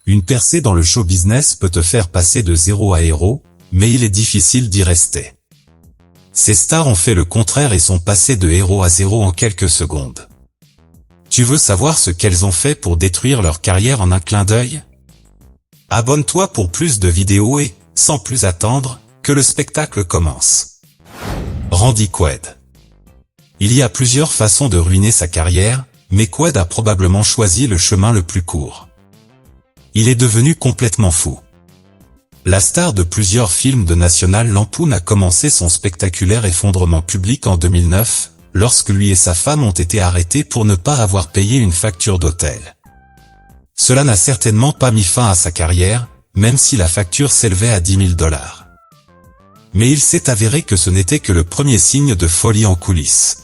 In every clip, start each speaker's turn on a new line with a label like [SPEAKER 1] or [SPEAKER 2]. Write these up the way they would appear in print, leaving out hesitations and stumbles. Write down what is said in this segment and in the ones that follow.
[SPEAKER 1] Une percée dans le show business peut te faire passer de zéro à héros, mais il est difficile d'y rester. Ces stars ont fait le contraire et sont passées de héros à zéro en quelques secondes. Tu veux savoir ce qu'elles ont fait pour détruire leur carrière en un clin d'œil? Abonne-toi pour plus de vidéos et, sans plus attendre, que le spectacle commence. Randy Quaid. Il y a plusieurs façons de ruiner sa carrière, mais Quaid a probablement choisi le chemin le plus court. Il est devenu complètement fou. La star de plusieurs films de National Lampoon a commencé son spectaculaire effondrement public en 2009, lorsque lui et sa femme ont été arrêtés pour ne pas avoir payé une facture d'hôtel. Cela n'a certainement pas mis fin à sa carrière, même si la facture s'élevait à $10 000. Mais il s'est avéré que ce n'était que le premier signe de folie en coulisses.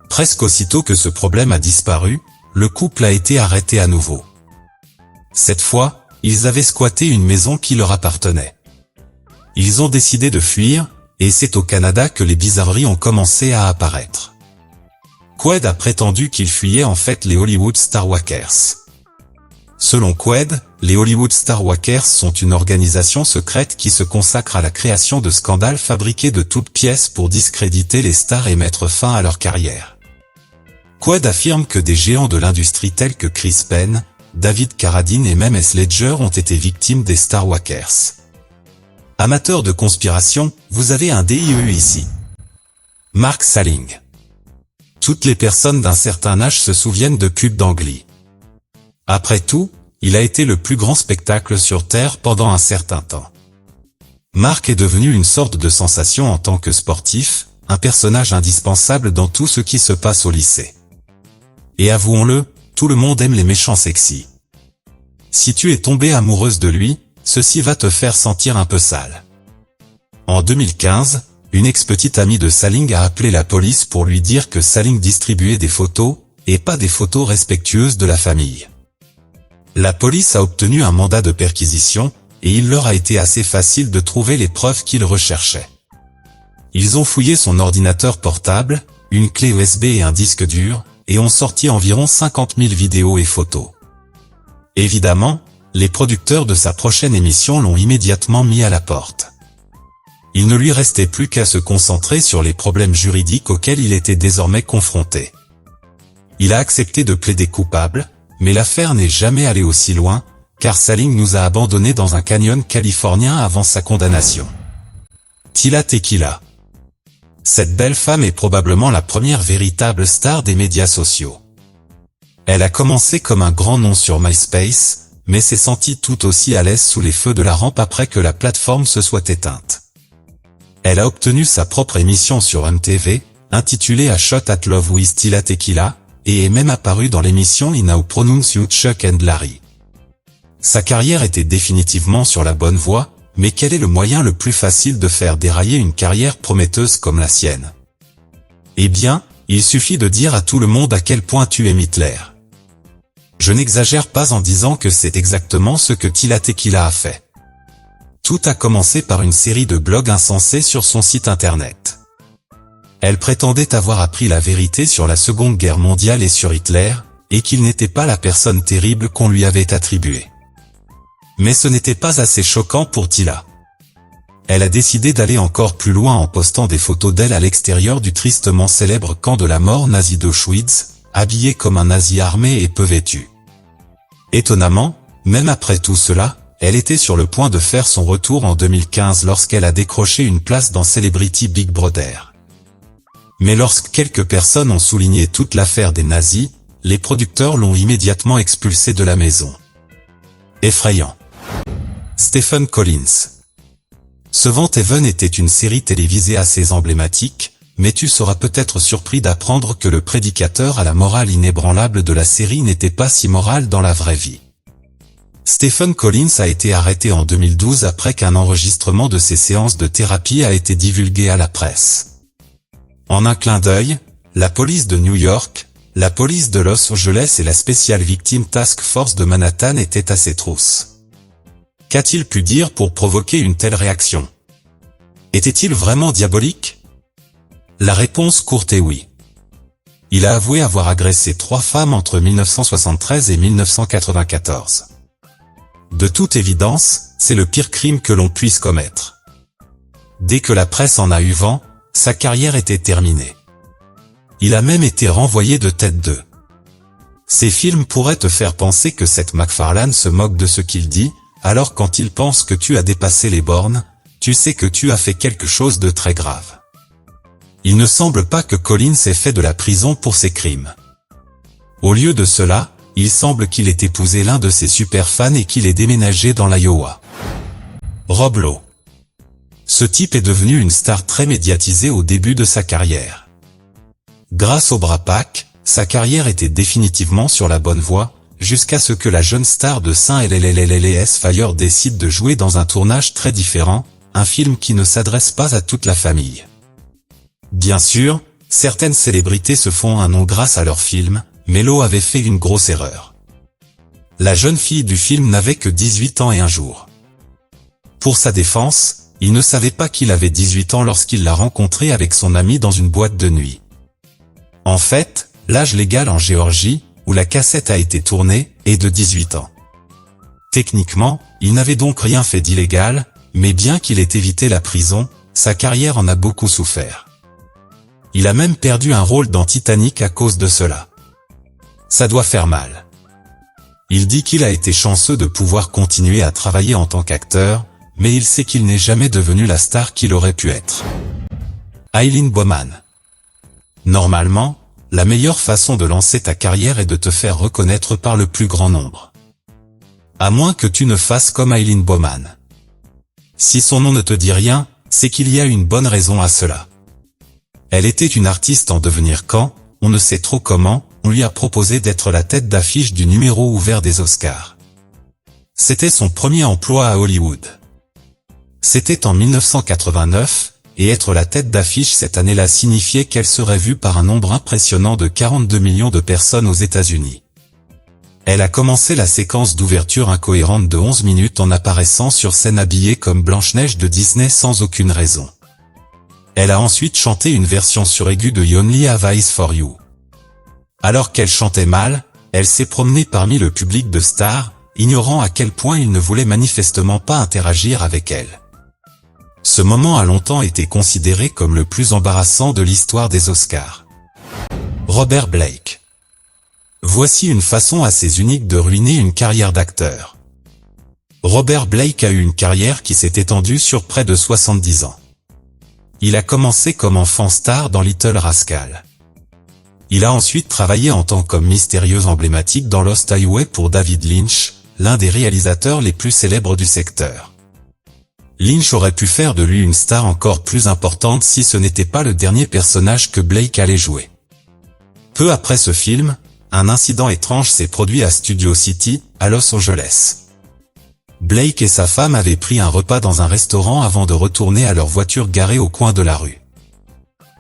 [SPEAKER 1] Presque aussitôt que ce problème a disparu, le couple a été arrêté à nouveau. Cette fois, ils avaient squatté une maison qui leur appartenait. Ils ont décidé de fuir, et c'est au Canada que les bizarreries ont commencé à apparaître. Quaid a prétendu qu'il fuyait en fait les Hollywood Starwalkers. Selon Quaid, les Hollywood Starwalkers sont une organisation secrète qui se consacre à la création de scandales fabriqués de toutes pièces pour discréditer les stars et mettre fin à leur carrière. Quaid affirme que des géants de l'industrie tels que Chris Penn, David Carradine et même Heath Ledger ont été victimes des Starwalkers. Amateurs de conspiration, vous avez un DIE ici. Mark Salling. Toutes les personnes d'un certain âge se souviennent de pubs d'Angly. Après tout, il a été le plus grand spectacle sur Terre pendant un certain temps. Mark est devenu une sorte de sensation en tant que sportif, un personnage indispensable dans tout ce qui se passe au lycée. Et avouons-le, tout le monde aime les méchants sexy. Si tu es tombée amoureuse de lui, ceci va te faire sentir un peu sale. En 2015, une ex-petite amie de Salling a appelé la police pour lui dire que Salling distribuait des photos, et pas des photos respectueuses de la famille. La police a obtenu un mandat de perquisition, et il leur a été assez facile de trouver les preuves qu'ils recherchaient. Ils ont fouillé son ordinateur portable, une clé USB et un disque dur, et ont sorti environ 50 000 vidéos et photos. Évidemment, les producteurs de sa prochaine émission l'ont immédiatement mis à la porte. Il ne lui restait plus qu'à se concentrer sur les problèmes juridiques auxquels il était désormais confronté. Il a accepté de plaider coupable, mais l'affaire n'est jamais allée aussi loin, car Salling nous a abandonnés dans un canyon californien avant sa condamnation. Tila Tequila. Cette belle femme est probablement la première véritable star des médias sociaux. Elle a commencé comme un grand nom sur MySpace, mais s'est sentie tout aussi à l'aise sous les feux de la rampe après que la plateforme se soit éteinte. Elle a obtenu sa propre émission sur MTV, intitulée A Shot at Love with Tila Tequila, et est même apparue dans l'émission In How Pronounce You Chuck and Larry. Sa carrière était définitivement sur la bonne voie, mais quel est le moyen le plus facile de faire dérailler une carrière prometteuse comme la sienne? Eh bien, il suffit de dire à tout le monde à quel point tu aimes Hitler. Je n'exagère pas en disant que c'est exactement ce que Tila Tequila a fait. Tout a commencé par une série de blogs insensés sur son site internet. Elle prétendait avoir appris la vérité sur la Seconde Guerre mondiale et sur Hitler, et qu'il n'était pas la personne terrible qu'on lui avait attribuée. Mais ce n'était pas assez choquant pour Tila. Elle a décidé d'aller encore plus loin en postant des photos d'elle à l'extérieur du tristement célèbre camp de la mort nazi d'Auschwitz, habillée comme un nazi armé et peu vêtue. Étonnamment, même après tout cela, elle était sur le point de faire son retour en 2015 lorsqu'elle a décroché une place dans Celebrity Big Brother. Mais lorsque quelques personnes ont souligné toute l'affaire des nazis, les producteurs l'ont immédiatement expulsée de la maison. Effrayant. Stephen Collins. Savant Heaven était une série télévisée assez emblématique, mais tu seras peut-être surpris d'apprendre que le prédicateur à la morale inébranlable de la série n'était pas si moral dans la vraie vie. Stephen Collins a été arrêté en 2012 après qu'un enregistrement de ses séances de thérapie a été divulgué à la presse. En un clin d'œil, la police de New York, la police de Los Angeles et la Special Victim Task Force de Manhattan étaient à ses trousses. Qu'a-t-il pu dire pour provoquer une telle réaction? Était-il vraiment diabolique? La réponse courte est oui. Il a avoué avoir agressé 3 femmes entre 1973 et 1994. De toute évidence, c'est le pire crime que l'on puisse commettre. Dès que la presse en a eu vent, sa carrière était terminée. Il a même été renvoyé de Tête 2. Ces films pourraient te faire penser que Seth MacFarlane se moque de ce qu'il dit, alors quand il pense que tu as dépassé les bornes, tu sais que tu as fait quelque chose de très grave. Il ne semble pas que Collins ait fait de la prison pour ses crimes. Au lieu de cela, il semble qu'il ait épousé l'un de ses super fans et qu'il ait déménagé dans l'Iowa. Rob Lowe. Ce type est devenu une star très médiatisée au début de sa carrière. Grâce au Brat Pack, sa carrière était définitivement sur la bonne voie, jusqu'à ce que la jeune star de Saint LLLLS Fire décide de jouer dans un tournage très différent, un film qui ne s'adresse pas à toute la famille. Bien sûr, certaines célébrités se font un nom grâce à leur film, mais Lowe avait fait une grosse erreur. La jeune fille du film n'avait que 18 ans et un jour. Pour sa défense, il ne savait pas qu'il avait 18 ans lorsqu'il l'a rencontrée avec son ami dans une boîte de nuit. En fait, l'âge légal en Géorgie, où la cassette a été tournée, est de 18 ans. Techniquement, il n'avait donc rien fait d'illégal, mais bien qu'il ait évité la prison, sa carrière en a beaucoup souffert. Il a même perdu un rôle dans Titanic à cause de cela. Ça doit faire mal. Il dit qu'il a été chanceux de pouvoir continuer à travailler en tant qu'acteur, mais il sait qu'il n'est jamais devenu la star qu'il aurait pu être. Eileen Bowman. Normalement, la meilleure façon de lancer ta carrière est de te faire reconnaître par le plus grand nombre. À moins que tu ne fasses comme Eileen Bowman. Si son nom ne te dit rien, c'est qu'il y a une bonne raison à cela. Elle était une artiste en devenir quand, on ne sait trop comment, on lui a proposé d'être la tête d'affiche du numéro ouvert des Oscars. C'était son premier emploi à Hollywood. C'était en 1989, et être la tête d'affiche cette année-là signifiait qu'elle serait vue par un nombre impressionnant de 42 millions de personnes aux États-Unis. Elle a commencé la séquence d'ouverture incohérente de 11 minutes en apparaissant sur scène habillée comme Blanche-Neige de Disney sans aucune raison. Elle a ensuite chanté une version suraiguë de You Only Have Eyes for You. Alors qu'elle chantait mal, elle s'est promenée parmi le public de stars, ignorant à quel point il ne voulait manifestement pas interagir avec elle. Ce moment a longtemps été considéré comme le plus embarrassant de l'histoire des Oscars. Robert Blake. Voici une façon assez unique de ruiner une carrière d'acteur. Robert Blake a eu une carrière qui s'est étendue sur près de 70 ans. Il a commencé comme enfant star dans Little Rascal. Il a ensuite travaillé en tant qu'homme mystérieux emblématique dans Lost Highway pour David Lynch, l'un des réalisateurs les plus célèbres du secteur. Lynch aurait pu faire de lui une star encore plus importante si ce n'était pas le dernier personnage que Blake allait jouer. Peu après ce film, un incident étrange s'est produit à Studio City, à Los Angeles. Blake et sa femme avaient pris un repas dans un restaurant avant de retourner à leur voiture garée au coin de la rue.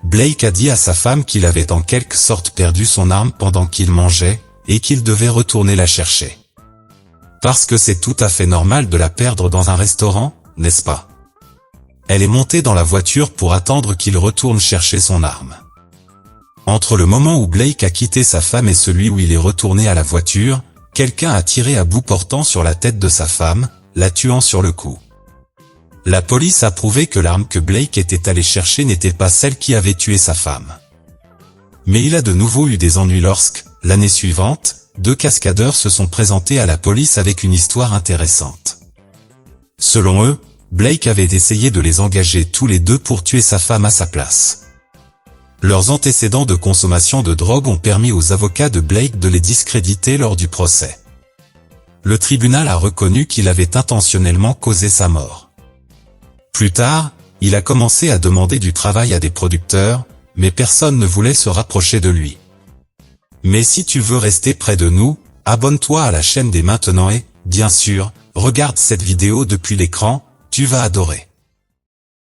[SPEAKER 1] Blake a dit à sa femme qu'il avait en quelque sorte perdu son arme pendant qu'il mangeait, et qu'il devait retourner la chercher. Parce que c'est tout à fait normal de la perdre dans un restaurant, n'est-ce pas? Elle est montée dans la voiture pour attendre qu'il retourne chercher son arme. Entre le moment où Blake a quitté sa femme et celui où il est retourné à la voiture, quelqu'un a tiré à bout portant sur la tête de sa femme, la tuant sur le coup. La police a prouvé que l'arme que Blake était allé chercher n'était pas celle qui avait tué sa femme. Mais il a de nouveau eu des ennuis lorsque, l'année suivante, 2 cascadeurs se sont présentés à la police avec une histoire intéressante. Selon eux, Blake avait essayé de les engager tous les deux pour tuer sa femme à sa place. Leurs antécédents de consommation de drogue ont permis aux avocats de Blake de les discréditer lors du procès. Le tribunal a reconnu qu'il avait intentionnellement causé sa mort. Plus tard, il a commencé à demander du travail à des producteurs, mais personne ne voulait se rapprocher de lui. Mais si tu veux rester près de nous, abonne-toi à la chaîne dès maintenant et, bien sûr, regarde cette vidéo depuis l'écran, tu vas adorer.